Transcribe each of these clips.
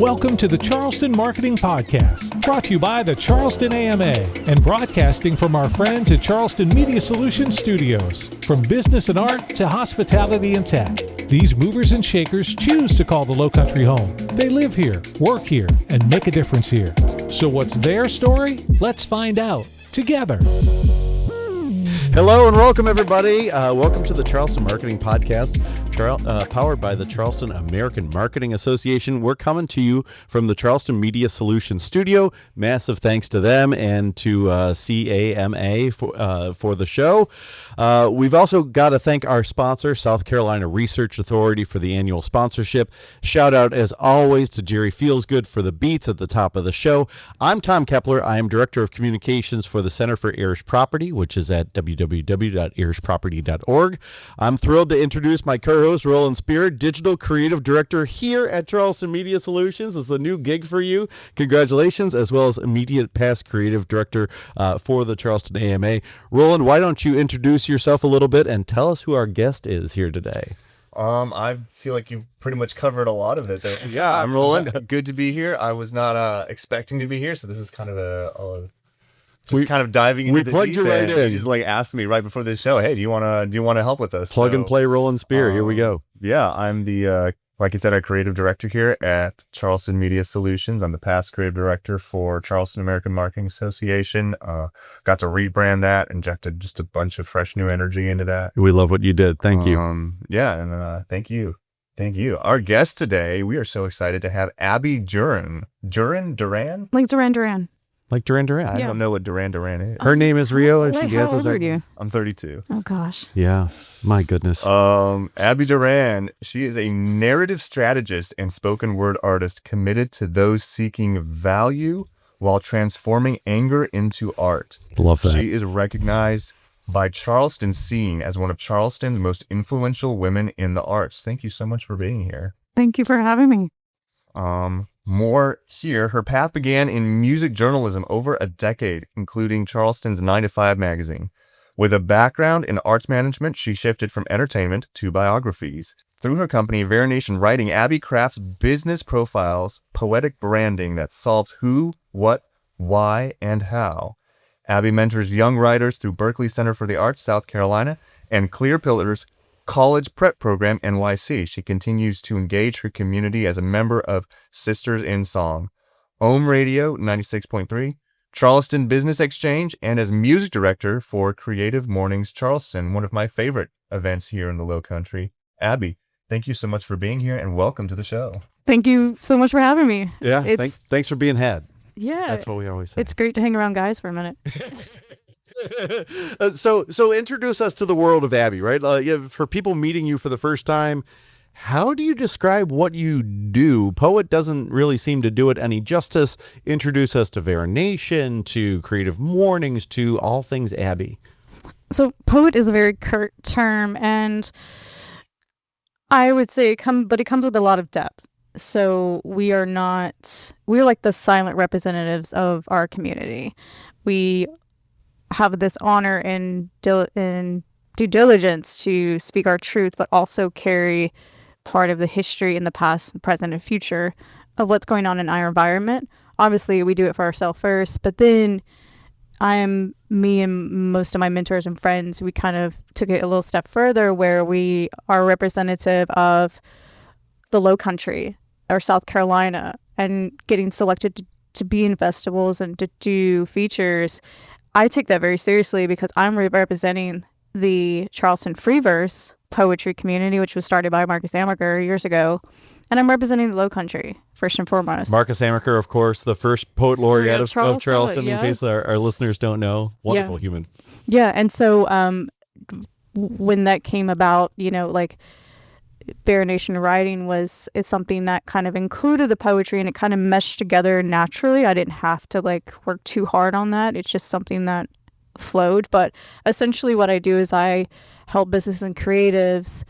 Welcome to the Charleston Marketing Podcast, brought to you by the Charleston AMA and broadcasting from our friends at Charleston Media Solutions Studios. From business and art to hospitality and tech, these movers and shakers choose to call the Lowcountry home. They live here, work here, and make a difference here. So what's their story? Let's find out together. Hello and welcome, everybody. Welcome to the Charleston Marketing Podcast, powered by the Charleston American Marketing Association. We're coming to you from the Charleston Media Solutions Studio. Massive thanks to them and to CAMA for the show. We've also got to thank our sponsor, South Carolina Research Authority, for the annual sponsorship. Shout out, as always, to Jerry Feelsgood for the beats at the top of the show. I'm Tom Kepler. I am Director of Communications for the Center for Irish Property, which is at www.irishproperty.org. I'm thrilled to introduce my co-host, Roland Spear, Digital Creative Director here at Charleston Media Solutions. It's a new gig for you. Congratulations, as well as immediate past Creative Director for the Charleston AMA. Roland, why don't you introduce yourself a little bit and tell us who our guest is here today? I feel like you've pretty much covered a lot of it there. Yeah, I'm Roland. Good to be here. I was not expecting to be here, so this is kind of kind of diving into the plugged deep you right end. in. You just asked me right before this show, hey, do you want to help with us? Plug and play Roland Spear. Here we go. Yeah, I'm the like I said, our creative director here at Charleston Media Solutions. I'm the past creative director for Charleston American Marketing Association. Got to rebrand that, injected just a bunch of fresh new energy into that. We love what you did. Thank you. Yeah, and thank you. Thank you. Our guest today, we are so excited to have Abby Duran. Duran? Like Duran. Like Duran. I don't know what Duran is. Her name is Rio, and she How guesses old are you? I'm 32. Oh gosh. Yeah, my goodness. Abby Duran, she is a narrative strategist and spoken word artist committed to those seeking value while transforming anger into art. Love that. She is recognized by Charleston Scene as one of Charleston's most influential women in the arts. Thank you so much for being here. Thank you for having me. More here. Her path began in music journalism over a decade, including Charleston's 9 to 5 magazine. With a background in arts management, she shifted from entertainment to biographies. Through her company, Variation Writing, Abby crafts business profiles, poetic branding that solves who, what, why, and how. Abby mentors young writers through Berkeley Center for the Arts, South Carolina, and Clear Pillars College Prep Program, NYC. She continues to engage her community as a member of Sisters in Song, Ohm Radio 96.3, Charleston Business Exchange, and as music director for Creative Mornings Charleston, one of my favorite events here in the Lowcountry. Abby, thank you so much for being here and welcome to the show. Thank you so much for having me. Yeah, thanks for being had. Yeah. That's what we always say. It's great to hang around guys for a minute. So introduce us to the world of Abby, right? For people meeting you for the first time, how do you describe what you do? Poet doesn't really seem to do it any justice. Introduce us to Variation, to Creative Mornings, to all things Abby. So poet is a very curt term, and I would say it comes with a lot of depth. So we're like the silent representatives of our community. We have this honor and due diligence to speak our truth, but also carry part of the history in the past, present, and future of what's going on in our environment. Obviously, we do it for ourselves first, but then me and most of my mentors and friends, we kind of took it a little step further where we are representative of the Lowcountry or South Carolina and getting selected to be in festivals and to do features. I take that very seriously because I'm representing the Charleston free verse poetry community, which was started by Marcus Amaker years ago. And I'm representing the Lowcountry, first and foremost. Marcus Amaker, of course, the first poet laureate of Charleston, yeah. In case our listeners don't know. Wonderful human. Yeah, and so when that came about, Variation Writing it's something that kind of included the poetry and it kind of meshed together naturally. I didn't have to work too hard on that. It's just something that flowed. But essentially what I do is I help business and creatives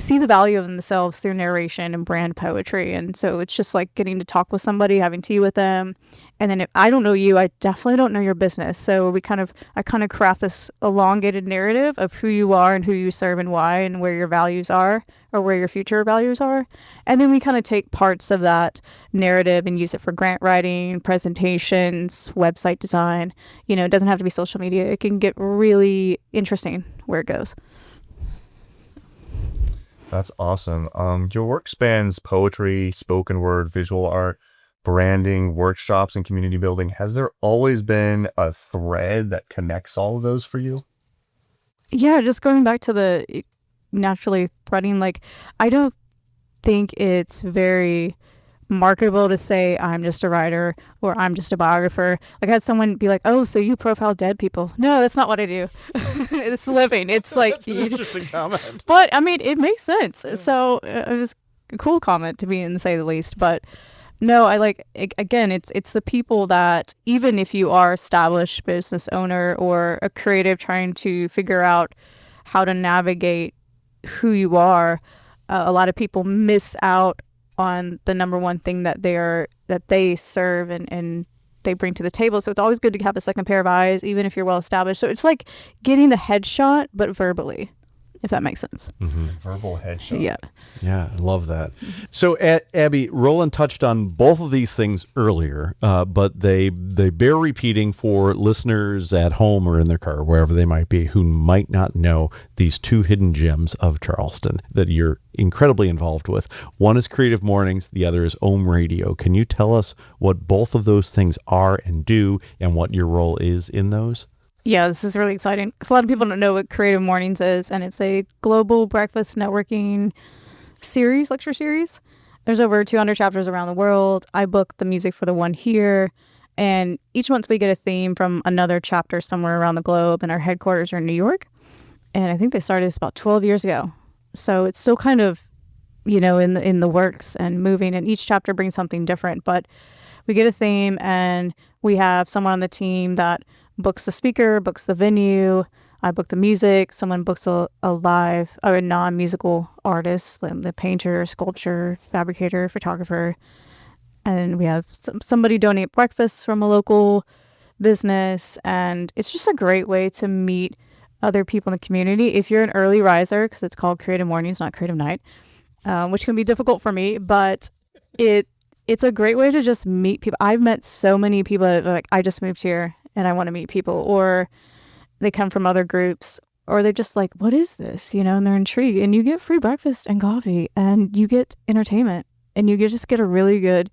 see the value of themselves through narration and brand poetry. And so it's just like getting to talk with somebody, having tea with them. And then if I don't know you, I definitely don't know your business. So I kind of craft this elongated narrative of who you are and who you serve and why and where your values are or where your future values are. And then we kind of take parts of that narrative and use it for grant writing, presentations, website design. It doesn't have to be social media. It can get really interesting where it goes. That's awesome. Your work spans poetry, spoken word, visual art, branding, workshops, and community building. Has there always been a thread that connects all of those for you? Yeah, just going back to the naturally threading, like, I don't think it's very marketable to say I'm just a writer or I'm just a biographer. Like, I had someone be like, "Oh, so you profile dead people?" No, that's not what I do. It's living. It's like That's an interesting comment. But I mean, it makes sense. So it was a cool comment to me, and say the least. But no, I like, again, it's the people that, even if you are established business owner or a creative trying to figure out how to navigate who you are, a lot of people miss out on the number one thing that they serve and they bring to the table. So it's always good to have a second pair of eyes, even if you're well established. So it's like getting the headshot, but verbally, if that makes sense. Mm-hmm. Verbal headshot. Yeah. Yeah, I love that. So, Abby, Roland touched on both of these things earlier, but they bear repeating for listeners at home or in their car, wherever they might be, who might not know these two hidden gems of Charleston that you're incredibly involved with. One is Creative Mornings, the other is Ohm Radio. Can you tell us what both of those things are and do, and what your role is in those? Yeah, this is really exciting. 'Cause a lot of people don't know what Creative Mornings is, and it's a global breakfast networking lecture series. There's over 200 chapters around the world. I book the music for the one here, and each month we get a theme from another chapter somewhere around the globe, and our headquarters are in New York. And I think they started this about 12 years ago. So it's still kind of, in the works and moving, and each chapter brings something different. But we get a theme, and we have someone on the team that books the speaker, books the venue. I book the music. Someone books a live or a non-musical artist, the painter, sculptor, fabricator, photographer. And we have somebody donate breakfast from a local business. And it's just a great way to meet other people in the community. If you're an early riser, because it's called Creative Mornings, not Creative Night, which can be difficult for me, but it's a great way to just meet people. I've met so many people that are like, I just moved here and I want to meet people, or they come from other groups, or they're just like, what is this? And they're intrigued, and you get free breakfast and coffee, and you get entertainment, and you just get a really good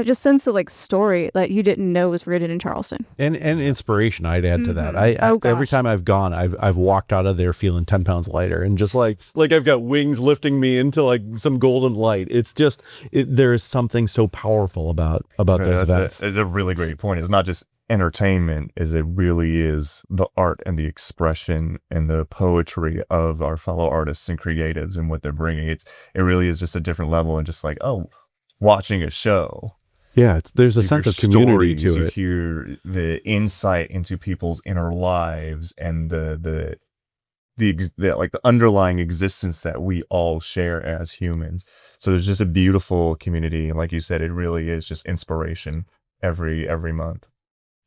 just sense of like story that you didn't know was rooted in Charleston. And inspiration, I'd add to that. Every time I've gone, I've walked out of there feeling 10 pounds lighter, and just like I've got wings lifting me into like some golden light. It's just, there is something so powerful about those events. It's a really great point. It's not just entertainment, as it really is the art and the expression and the poetry of our fellow artists and creatives and what they're bringing. It really is just a different level, and just like, watching a show. Yeah, there's a sense of community to it. You hear the insight into people's inner lives and the underlying existence that we all share as humans. So there's just a beautiful community, and like you said, it really is just inspiration every month.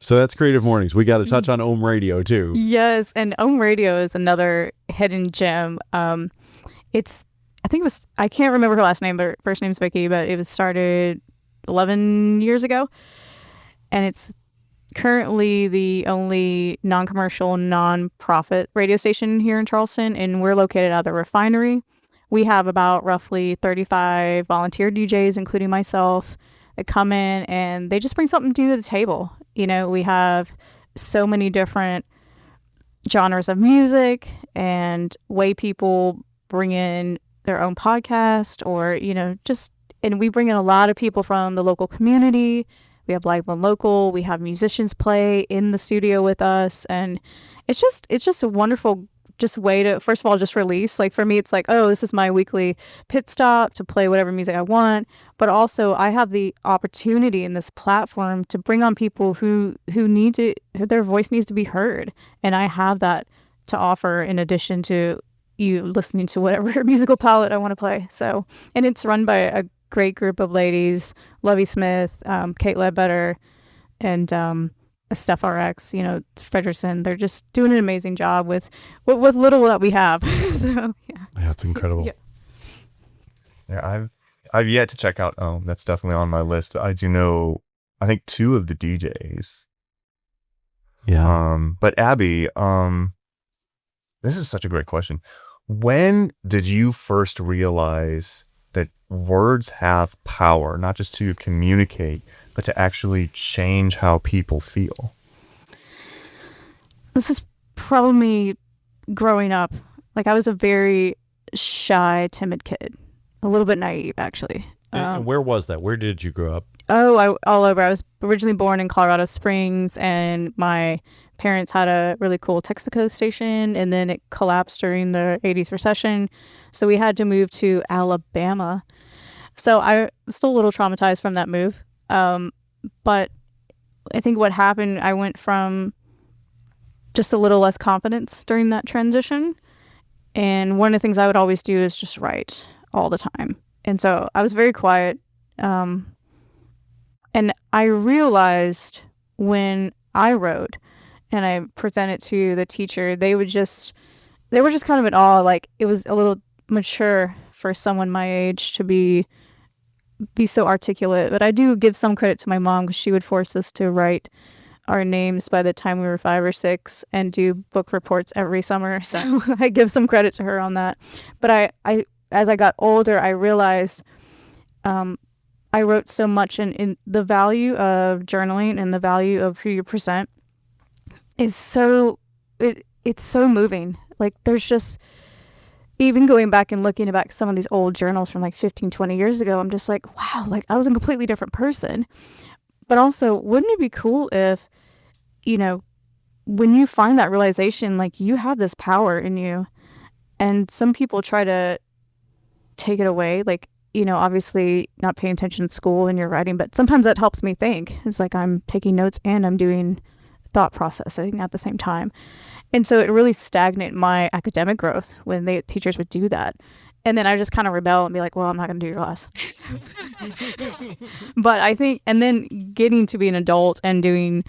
So that's Creative Mornings. We got to touch on Ohm Radio too. Yes, and Ohm Radio is another hidden gem. I can't remember her last name, but her first name's Vicky, but it was started 11 years ago. And it's currently the only non-commercial, non-profit radio station here in Charleston, and we're located at the refinery. We have about roughly 35 volunteer DJs, including myself, that come in, and they just bring something to the table. We have so many different genres of music and way people bring in their own podcast, or and we bring in a lot of people from the local community. We have Live One Local, we have musicians play in the studio with us, and it's just a wonderful way to, first of all, just release. Like for me, it's like, this is my weekly pit stop to play whatever music I want, but also I have the opportunity in this platform to bring on people who their voice needs to be heard, and I have that to offer in addition to you listening to whatever musical palette I want to play. So, and it's run by a great group of ladies, Lovey Smith, Kate Ledbetter, and Steph RX, Frederickson. They're just doing an amazing job with little that we have. So, yeah. That's incredible. Yeah. Yeah, I've yet to check out Ohm. That's definitely on my list. I do know, I think 2 of the DJs. Yeah. But Abby, this is such a great question. When did you first realize that words have power, not just to communicate, but to actually change how people feel? This is probably growing up. Like, I was a very shy, timid kid. A little bit naive, actually. And where was that? Where did you grow up? All over. I was originally born in Colorado Springs, and my parents had a really cool Texaco station, and then it collapsed during the 80s recession. So we had to move to Alabama. So I was still a little traumatized from that move. But I think what happened, I went from just a little less confidence during that transition. And one of the things I would always do is just write all the time. And so I was very quiet. And I realized when I wrote and I presented to the teacher, they were just kind of in awe. Like, it was a little mature for someone my age to be so articulate. But I do give some credit to my mom, because she would force us to write our names by the time we were 5 or 6 and do book reports every summer. So I give some credit to her on that. But I as I got older, I realized I wrote so much, in the value of journaling and the value of who you present is it's so moving. Like, there's just, even going back and looking back some of these old journals from like 15, 20 years ago, I'm just like, wow, like I was a completely different person. But also, wouldn't it be cool if, when you find that realization, like, you have this power in you, and some people try to take it away, like, obviously not paying attention in school and you're writing, but sometimes that helps me think. It's like I'm taking notes and I'm doing thought processing at the same time. And so it really stagnated my academic growth when teachers would do that. And then I just kind of rebel and be like, well, I'm not going to do your class. But I think, and then getting to be an adult and doing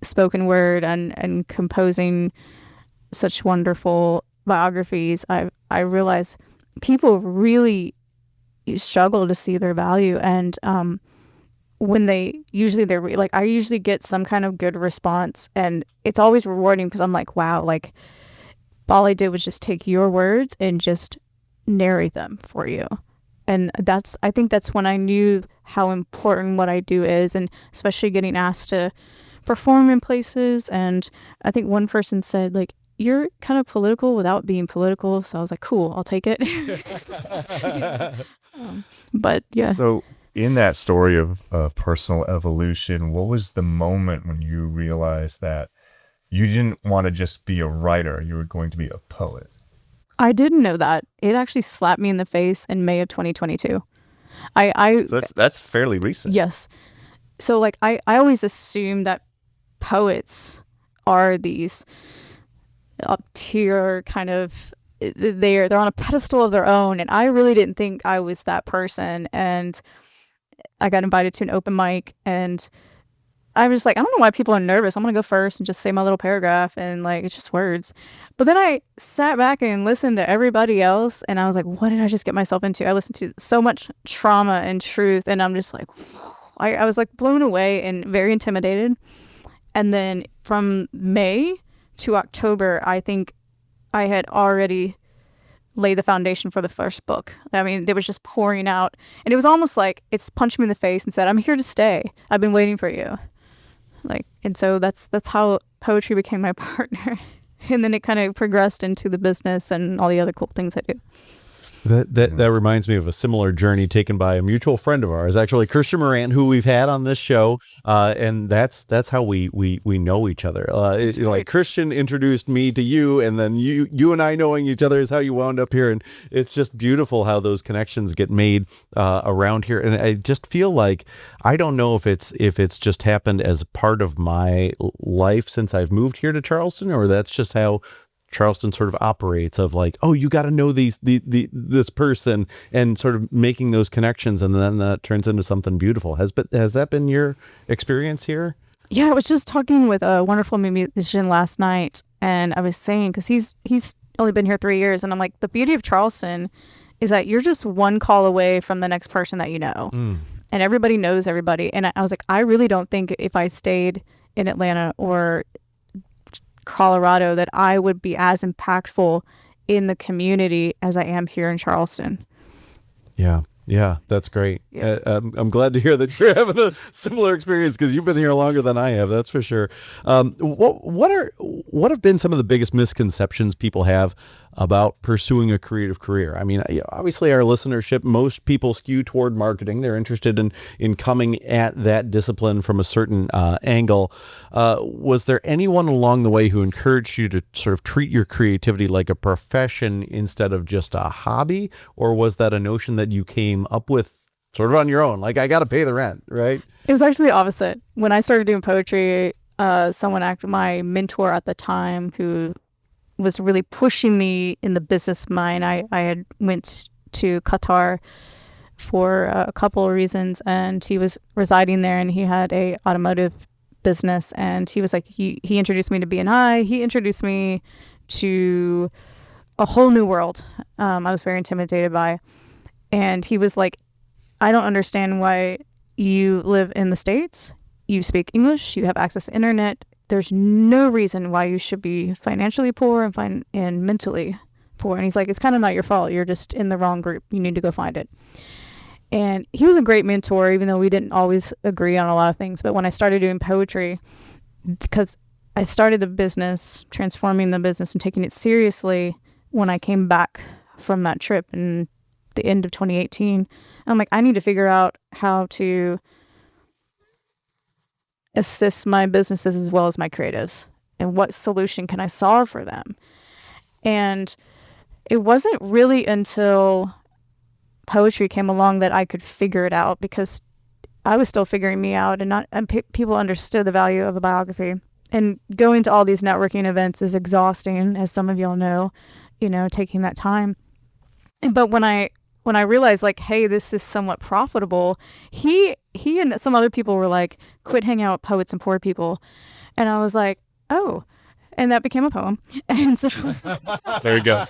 spoken word and composing such wonderful biographies, I realized people really struggle to see their value. And when I usually get some kind of good response, and it's always rewarding, because I'm like, wow, like all I did was just take your words and just narrate them for you. And I think that's when I knew how important what I do is, and especially getting asked to perform in places. And I think one person said, like, you're kind of political without being political. So I was like, cool, I'll take it. But yeah. So in that story of personal evolution, what was the moment when you realized that you didn't want to just be a writer, you were going to be a poet? I didn't know that. It actually slapped me in the face in May of 2022. So that's fairly recent. Yes. So like I always assumed that poets are these up tier kind of, they're on a pedestal of their own, and I really didn't think I was that person. And I got invited to an open mic, and I was just like, I don't know why people are nervous. I'm gonna go first and just say my little paragraph, and like, it's just words. But then I sat back and listened to everybody else, and I was like, what did I just get myself into? I listened to so much trauma and truth, and I'm just like, I was like blown away and very intimidated. And then from May to October, I think I had already laid the foundation for the first book. I mean, it was just pouring out, and it was almost like it's punched me in the face and said, I'm here to stay. I've been waiting for you. Like, and so that's how poetry became my partner. And then it kind of progressed into the business and all the other cool things I do. That reminds me of a similar journey taken by a mutual friend of ours, actually Christian Moran, who we've had on this show, and that's how we know each other. Like Christian introduced me to you, and then you and I knowing each other is how you wound up here, and it's just beautiful how those connections get made around here. And I just feel like, I don't know if it's just happened as part of my life since I've moved here to Charleston, or that's just how Charleston sort of operates of like, oh, you got to know this person and sort of making those connections, and then that turns into something beautiful. Has that been your experience here? Yeah, I was just talking with a wonderful musician last night, and I was saying, because he's only been here 3 years, and I'm like, the beauty of Charleston is that you're just one call away from the next person that you know. And everybody knows everybody. And I was like, I really don't think if I stayed in Atlanta or Colorado that I would be as impactful in the community as I am here in Charleston. Yeah, that's great. Yeah. I'm glad to hear that you're having a similar experience, because you've been here longer than I have. That's for sure. What have been some of the biggest misconceptions people have about pursuing a creative career? I mean, obviously our listenership, most people skew toward marketing. They're interested in coming at that discipline from a certain angle. Was there anyone along the way who encouraged you to sort of treat your creativity like a profession instead of just a hobby? Or was that a notion that you came up with sort of on your own? Like, I got to pay the rent, right? It was actually the opposite. When I started doing poetry, my mentor at the time, who was really pushing me in the business mind. I had went to Qatar for a couple of reasons, and he was residing there, and he had a automotive business, and he was like, he introduced me to B&I. He introduced me to a whole new world. I was very intimidated by, and he was like, I don't understand why you live in the States. You speak English. You have access to internet. There's no reason why you should be financially poor and mentally poor. And he's like, it's kind of not your fault. You're just in the wrong group. You need to go find it. And he was a great mentor, even though we didn't always agree on a lot of things. But when I started doing poetry, because I started the business, transforming the business and taking it seriously when I came back from that trip in the end of 2018, I'm like, I need to figure out how to assist my businesses as well as my creatives, and what solution can I solve for them. And it wasn't really until poetry came along that I could figure it out, because I was still figuring me out, and people understood the value of a biography. And going to all these networking events is exhausting, as some of y'all know, taking that time. But when I realized, like, hey, this is somewhat profitable, he and some other people were like, quit hanging out with poets and poor people. And I was like, oh, and that became a poem. And so There you go.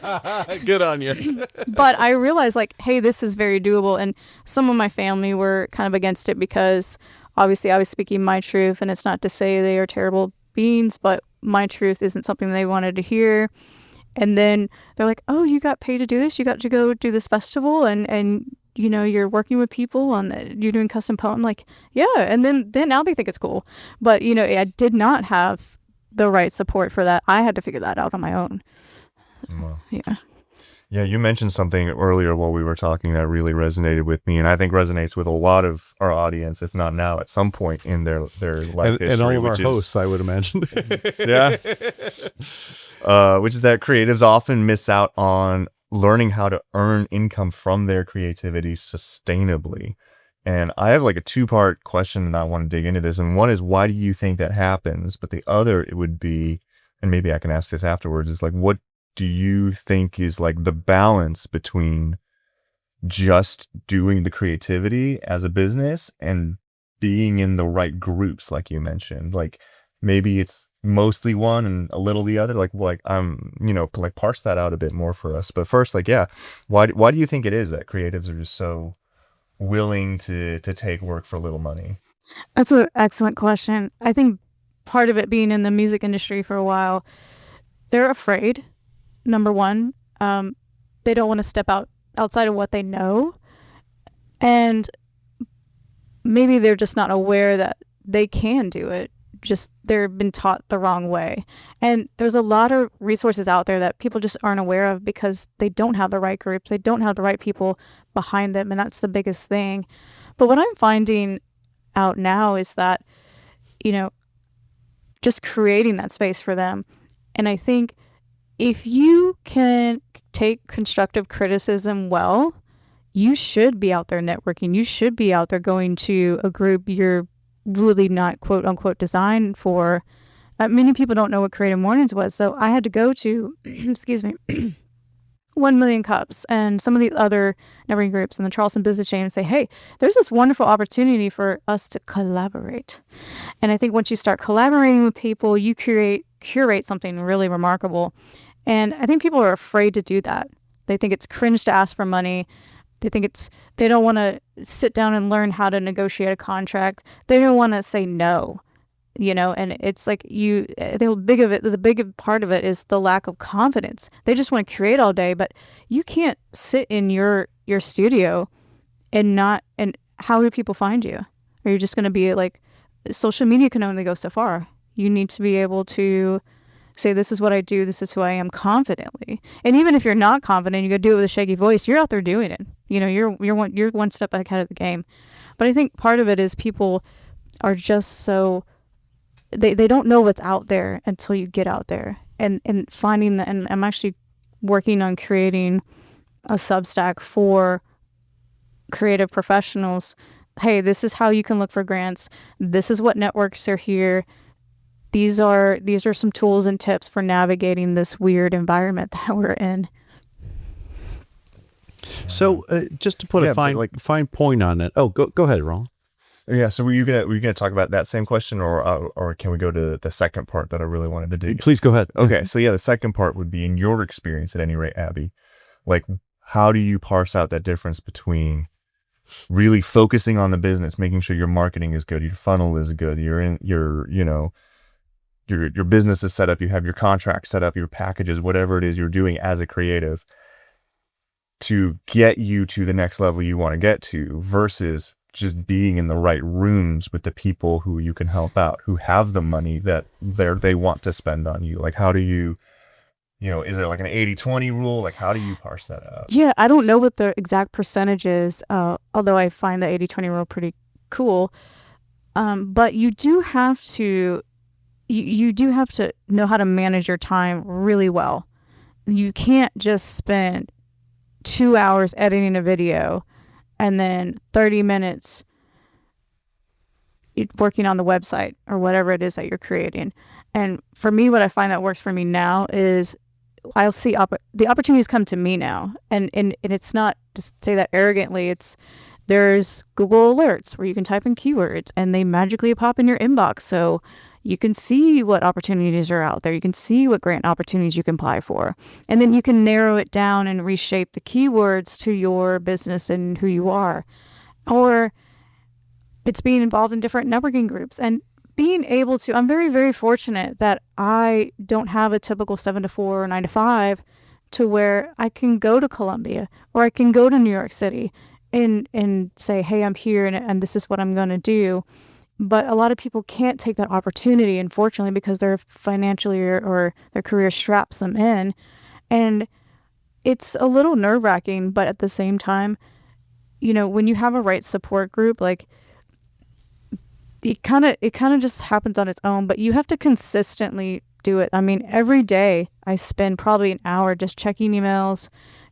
Good on you. but I realized, like, hey, this is very doable. And some of my family were kind of against it, because obviously I was speaking my truth, and it's not to say they are terrible beings, but my truth isn't something they wanted to hear. And then they're like, oh, you got paid to do this? You got to go do this festival, and you're working with people you're doing custom poem. Like, yeah. And then now they think it's cool. But, I did not have the right support for that. I had to figure that out on my own. Wow. Yeah. Yeah, you mentioned something earlier while we were talking that really resonated with me, and I think resonates with a lot of our audience, if not now, at some point in their life history. And all of our hosts, I would imagine. Yeah. Which is that creatives often miss out on learning how to earn income from their creativity sustainably. And I have like a two-part question, and I want to dig into this. And one is, why do you think that happens? But the other, it would be, and maybe I can ask this afterwards, is like, what do you think is like the balance between just doing the creativity as a business and being in the right groups, like you mentioned? Like, maybe it's mostly one and a little the other. Like parse that out a bit more for us. But first, like, yeah, why do you think it is that creatives are just so willing to take work for little money? That's an excellent question. I think part of it, being in the music industry for a while, they're afraid. Number one, they don't want to step outside of what they know. And maybe they're just not aware that they can do it. Just they've been taught the wrong way. And there's a lot of resources out there that people just aren't aware of, because they don't have the right groups. They don't have the right people behind them. And that's the biggest thing. But what I'm finding out now is that, just creating that space for them. And I think if you can take constructive criticism well, you should be out there networking. You should be out there going to a group you're really not quote unquote designed for, Many people don't know what Creative Mornings was. So I had to go to, excuse me, 1 Million Cups and some of the other networking groups in the Charleston business chain and say, hey, there's this wonderful opportunity for us to collaborate. And I think once you start collaborating with people, you curate something really remarkable. And I think people are afraid to do that. They think it's cringe to ask for money. They don't want to sit down and learn how to negotiate a contract. They don't want to say no. And it's like the big part of it is the lack of confidence. They just want to create all day, but you can't sit in your studio and how do people find you? Are you just going to be like, social media can only go so far. You need to be able to say, this is what I do, this is who I am confidently. And even if you're not confident, you go do it with a shaky voice, you're out there doing it. You're one step ahead of the game. But I think part of it is people are just so, they don't know what's out there until you get out there and finding that. And I'm actually working on creating a Substack for creative professionals. Hey, this is how you can look for grants. This is what networks are here. These are some tools and tips for navigating this weird environment that we're in. So just to put a fine point on it. Oh, go ahead, Ron. Yeah. So were you gonna talk about that same question, or can we go to the second part that I really wanted to do? Please go ahead. Okay. So yeah, the second part would be, in your experience, at any rate, Abby, like, how do you parse out that difference between really focusing on the business, making sure your marketing is good, your funnel is good, your business is set up, you have your contract set up, your packages, whatever it is you're doing as a creative, to get you to the next level you want to get to, versus just being in the right rooms with the people who you can help out, who have the money that they want to spend on you? Like, how do you, is there like an 80-20 rule? Like, how do you parse that out? Yeah, I don't know what the exact percentage is, although I find the 80-20 rule pretty cool. But you do have to know how to manage your time really well. You can't just spend 2 hours editing a video and then 30 minutes working on the website or whatever it is that you're creating. And for me, what I find that works for me now is I'll see the opportunities come to me now. And it's not, just say that arrogantly, there's Google Alerts where you can type in keywords and they magically pop in your inbox. So you can see what opportunities are out there. You can see what grant opportunities you can apply for. And then you can narrow it down and reshape the keywords to your business and who you are. Or it's being involved in different networking groups and being able to, I'm very, very fortunate that I don't have a typical 7 to 4 or 9 to 5 to where I can go to Columbia or I can go to New York City and say, hey, I'm here and this is what I'm going to do. But a lot of people can't take that opportunity, unfortunately, because they're financially or their career straps them in. And it's a little nerve-wracking, but at the same time, when you have a right support group, like it kind of just happens on its own, but you have to consistently do it. I mean, every day I spend probably an hour just checking emails,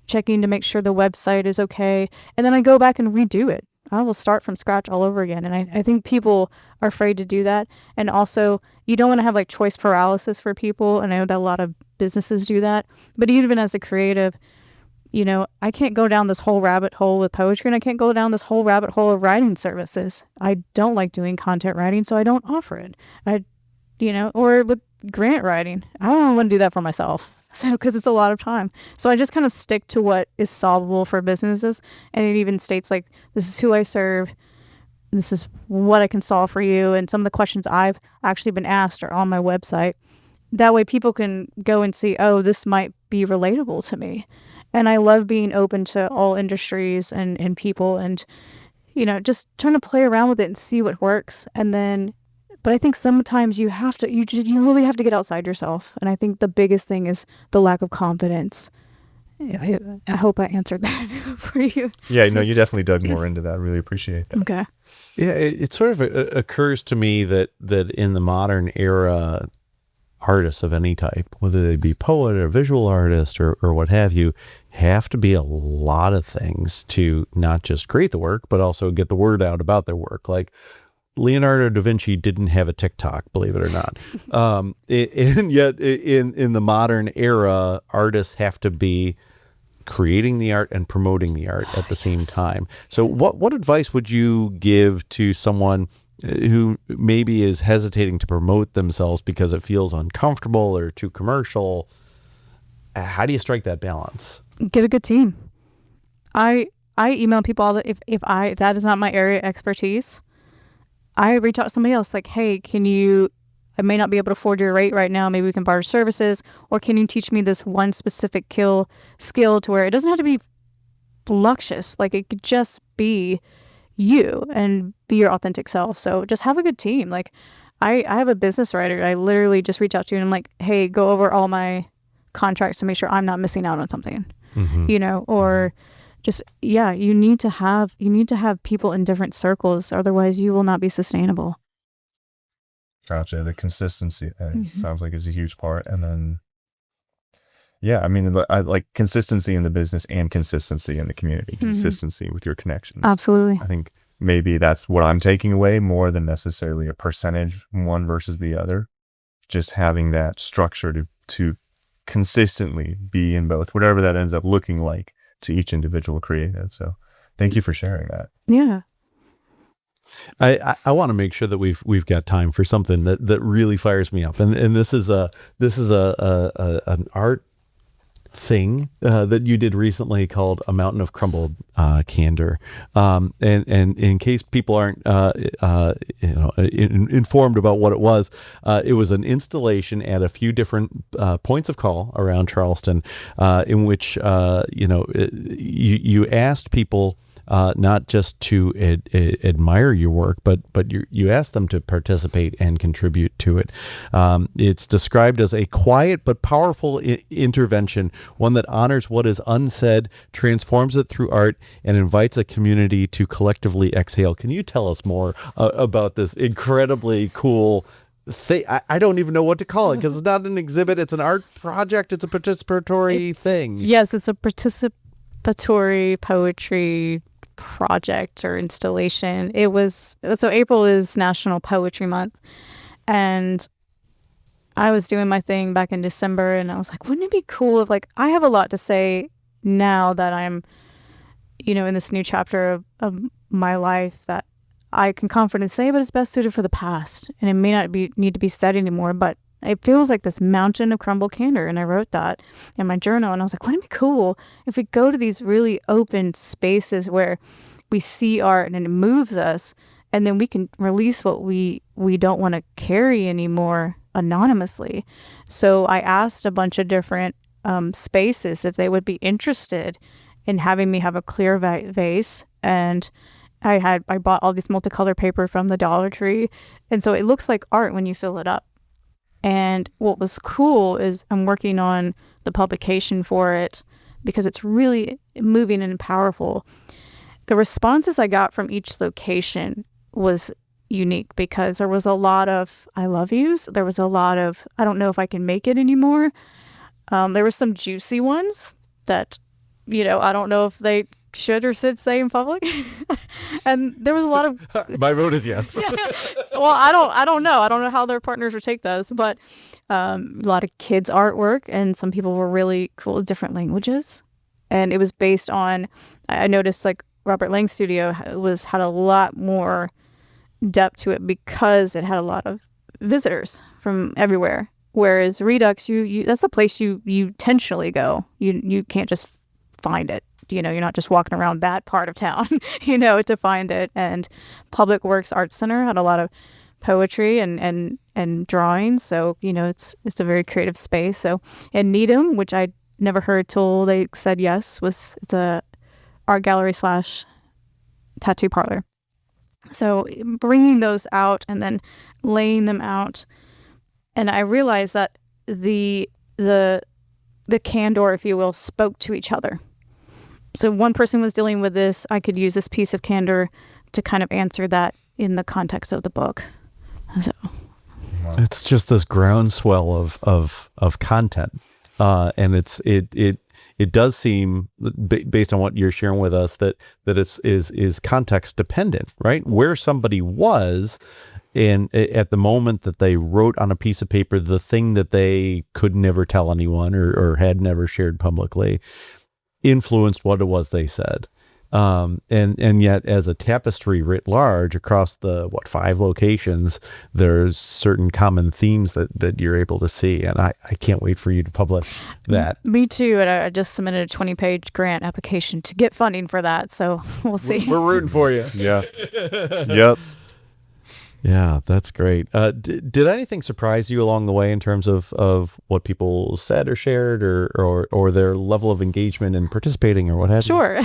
checking to make sure the website is okay. And then I go back and redo it. I will start from scratch all over again. And I think people are afraid to do that. And also, you don't want to have like choice paralysis for people. And I know that a lot of businesses do that. But even as a creative, I can't go down this whole rabbit hole with poetry, and I can't go down this whole rabbit hole of writing services. I don't like doing content writing, so I don't offer it. Or with grant writing, I don't want to do that for myself. So, because it's a lot of time. So I just kind of stick to what is solvable for businesses. And it even states like, this is who I serve. This is what I can solve for you. And some of the questions I've actually been asked are on my website. That way people can go and see, oh, this might be relatable to me. And I love being open to all industries and people and, just trying to play around with it and see what works. And then, but I think sometimes you really have to get outside yourself. And I think the biggest thing is the lack of confidence. I hope I answered that for you. Yeah, no, you definitely dug more into that. I really appreciate that. Okay. Yeah, it sort of occurs to me that in the modern era, artists of any type, whether they be poet or visual artist or what have you to be a lot of things to not just create the work, but also get the word out about their work. Like, Leonardo da Vinci didn't have a TikTok, believe it or not. And yet in the modern era, artists have to be creating the art and promoting the art at the same time. So what advice would you give to someone who maybe is hesitating to promote themselves because it feels uncomfortable or too commercial? How do you strike that balance? Get a good team. I email people all if that is not my area of expertise, I reach out to somebody else like, hey, I may not be able to afford your rate right now. Maybe we can barter services, or can you teach me this one specific skill to where it doesn't have to be luscious. Like it could just be you and be your authentic self. So just have a good team. Like I have a business writer. I literally just reach out to you and I'm like, hey, go over all my contracts to make sure I'm not missing out on something, or just, you need to have people in different circles. Otherwise you will not be sustainable. Gotcha. The consistency sounds like is a huge part. And then, I like consistency in the business and consistency in the community, consistency with your connections. Absolutely. I think maybe that's what I'm taking away more than necessarily a percentage one versus the other. Just having that structure to consistently be in both, whatever that ends up looking like to each individual creative. So thank you for sharing that. Yeah. I want to make sure that we've got time for something that really fires me up, and this is an art thing that you did recently called A Mountain of Crumbled Candor, and in case people aren't informed about what it was an installation at a few different points of call around Charleston, in which you asked people not just to admire your work, but you ask them to participate and contribute to it. It's described as a quiet but powerful intervention, one that honors what is unsaid, transforms it through art, and invites a community to collectively exhale. Can you tell us more about this incredibly cool thing? I don't even know what to call it, because it's not an exhibit, it's an art project, it's a participatory thing. Yes, it's a participatory poetry project or installation. So April is National Poetry Month, and I was doing my thing back in December, and I was like, wouldn't it be cool if, like, I have a lot to say now that I'm in this new chapter of my life that I can confidently say, but it's best suited for the past, and it may not need to be said anymore, but it feels like this mountain of crumbled candor. And I wrote that in my journal, and I was like, wouldn't it be cool if we go to these really open spaces where we see art and it moves us, and then we can release what we don't want to carry anymore anonymously. So I asked a bunch of different spaces if they would be interested in having me have a clear vase, and I bought all this multicolor paper from the Dollar Tree, and so it looks like art when you fill it up. And what was cool is I'm working on the publication for it because it's really moving and powerful. The responses I got from each location was unique because there was a lot of I love yous. There was a lot of I don't know if I can make it anymore. There were some juicy ones that, I don't know if they should or should say in public. And there was a lot of my vote is yes. Well, I don't know. I don't know how their partners would take those, but a lot of kids' artwork, and some people were really cool with different languages. And it was based on, I noticed like Robert Lang's studio had a lot more depth to it because it had a lot of visitors from everywhere. Whereas Redux, you that's a place you intentionally go. You can't just find it. You're not just walking around that part of town, to find it. And Public Works Arts Center had a lot of poetry and drawing. So, it's a very creative space. So, and Needham, which I never heard till they said yes, it's a art gallery / tattoo parlor. So bringing those out and then laying them out. And I realized that the candor, if you will, spoke to each other. So one person was dealing with this. I could use this piece of candor to kind of answer that in the context of the book. So it's just this groundswell of content, and it does seem, based on what you're sharing with us, that it's is context dependent, right? Where somebody was at the moment that they wrote on a piece of paper the thing that they could never tell anyone or had never shared publicly influenced what it was they said. And yet as a tapestry writ large across the 5 locations, there's certain common themes that you're able to see. And I can't wait for you to publish that. Me too. And I just submitted a 20-page grant application to get funding for that. So we'll see. We're rooting for you. Yeah. Yep. Yeah, that's great. Did anything surprise you along the way in terms of what people said or shared or their level of engagement in participating or what have you? Sure.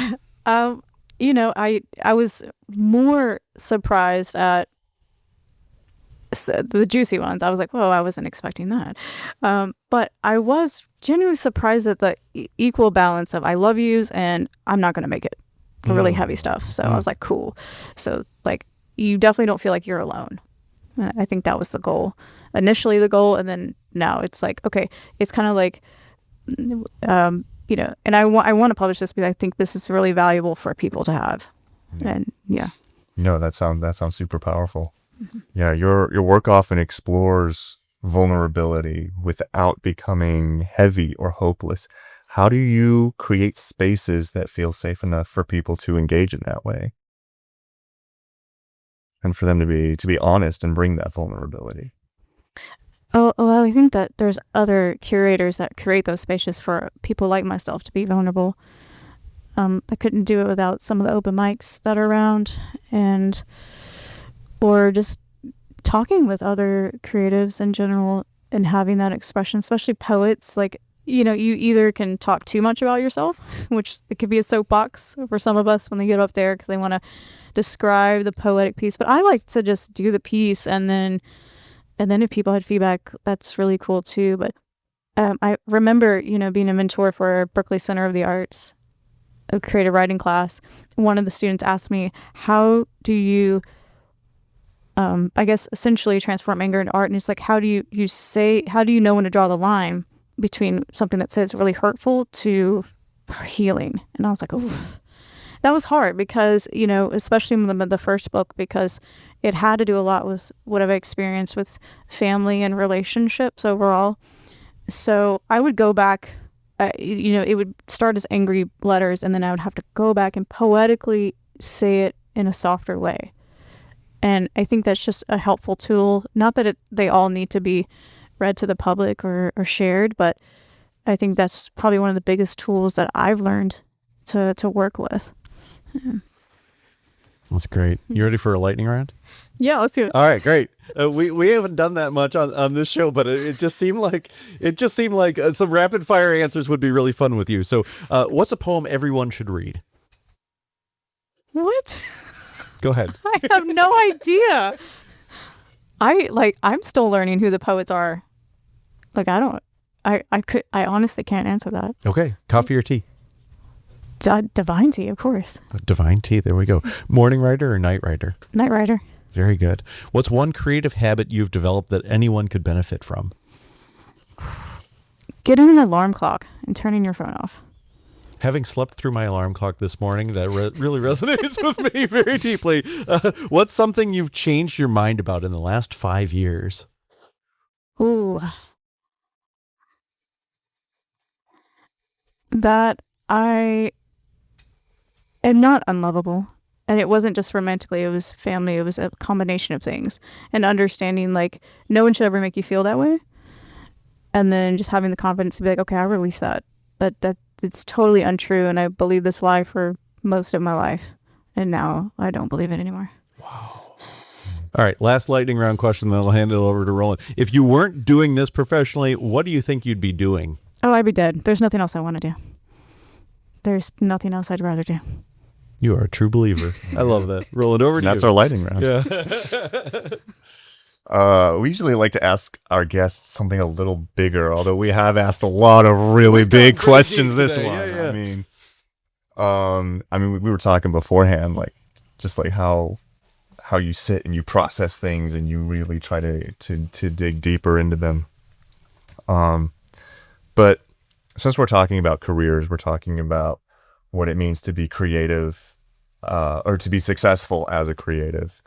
I was more surprised at the juicy ones. I was like, whoa, I wasn't expecting that. But I was genuinely surprised at the equal balance of I love yous and I'm not going to make it. The really heavy stuff. So I was like, cool. So like, you definitely don't feel like you're alone. I think that was the goal. Initially the goal, and then now it's like, okay, it's kind of like, and I want to publish this because I think this is really valuable for people to have. And yeah. No, that sounds super powerful. Mm-hmm. Yeah, your work often explores vulnerability without becoming heavy or hopeless. How do you create spaces that feel safe enough for people to engage in that way? And for them to be honest and bring that vulnerability. Oh, well, I think that there's other curators that create those spaces for people like myself to be vulnerable. I couldn't do it without some of the open mics that are around, or just talking with other creatives in general and having that expression, especially poets. Like, you either can talk too much about yourself, which it could be a soapbox for some of us when they get up there because they want to describe the poetic piece. But I like to just do the piece, and then if people had feedback, that's really cool too. But I remember, being a mentor for Berkeley Center of the Arts, a creative writing class. One of the students asked me, how do you, I guess, essentially transform anger into art? And it's like, how do you know when to draw the line between something that says really hurtful to healing? And I was like, oh, that was hard because, especially in the first book, because it had to do a lot with what I've experienced with family and relationships overall. So I would go back, it would start as angry letters, and then I would have to go back and poetically say it in a softer way. And I think that's just a helpful tool. Not that they all need to be read to the public or shared, but I think that's probably one of the biggest tools that I've learned to work with. Yeah. That's great. You ready for a lightning round? Yeah, let's do it. All right, great. We haven't done that much on this show, but it just seemed like some rapid fire answers would be really fun with you. So, what's a poem everyone should read? What? Go ahead. I have no idea. I'm still learning who the poets are. I honestly can't answer that. Okay. Coffee or tea? Divine tea, of course. Divine tea. There we go. Morning writer or night writer? Night writer. Very good. What's one creative habit you've developed that anyone could benefit from? Getting an alarm clock and turning your phone off. Having slept through my alarm clock this morning, that really resonates with me very deeply. What's something you've changed your mind about in the last 5 years? Ooh. That I am not unlovable. And it wasn't just romantically, it was family, it was a combination of things. And understanding, like, no one should ever make you feel that way. And then just having the confidence to be like, okay, I release that. That it's totally untrue, and I believe this lie for most of my life. And now I don't believe it anymore. Wow. All right, last lightning round question, then I'll hand it over to Roland. If you weren't doing this professionally, what do you think you'd be doing? Oh, I'd be dead. There's nothing else I want to do. There's nothing else I'd rather do. You are a true believer. I love that. Roland, over to you. That's our lightning round. Yeah. We usually like to ask our guests something a little bigger, although we have asked a lot of really big questions this one. Yeah. I mean, we were talking beforehand, like, just like how you sit and you process things and you really try to dig deeper into them. But since we're talking about careers, we're talking about what it means to be creative, or to be successful as a creative.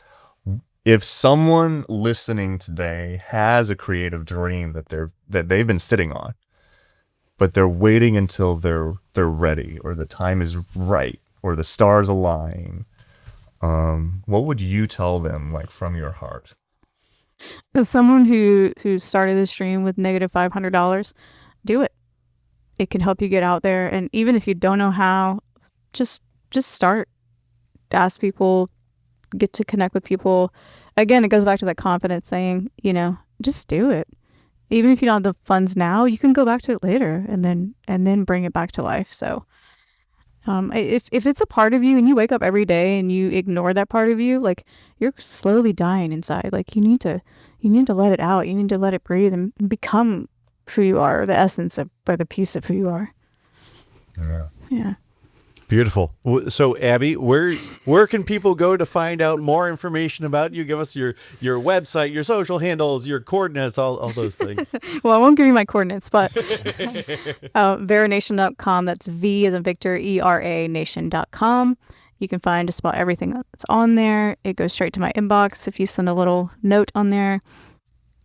If someone listening today has a creative dream that they've been sitting on, but they're waiting until they're ready, or the time is right, or the stars align, what would you tell them, like, from your heart? As someone who started this dream with negative $500, do it. It can help you get out there, and even if you don't know how, just start. Ask people, get to connect with people. Again, it goes back to that confidence saying, just do it. Even if you don't have the funds now, you can go back to it later and then bring it back to life. So if it's a part of you and you wake up every day and you ignore that part of you, like, you're slowly dying inside. Like, you need to let it out. You need to let it breathe and become who you are, the essence of, or the piece of who you are. Yeah. Beautiful. So, Abby, where can people go to find out more information about you? Give us your website, your social handles, your coordinates, all those things. Well, I won't give you my coordinates, but veranation.com. That's V as in Victor, ERA nation.com. You can find just about everything that's on there. It goes straight to my inbox if you send a little note on there.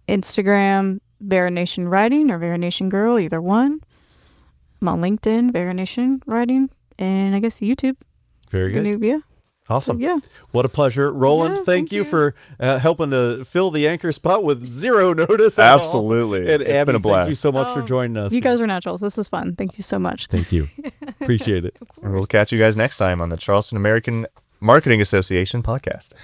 Instagram, Vera Nation Writing or Vera Nation Girl, either one. I'm on LinkedIn, Vera Nation Writing. And I guess YouTube. Very good. Yeah. Awesome. Yeah. What a pleasure. Roland, Yes, thank you for helping to fill the anchor spot with zero notice at all. Absolutely. And It's Abby, been a blast. thank you so much for joining us. You guys are naturals. This is fun. Thank you so much. Thank you. Appreciate it. And we'll catch you guys next time on the Charleston American Marketing Association podcast.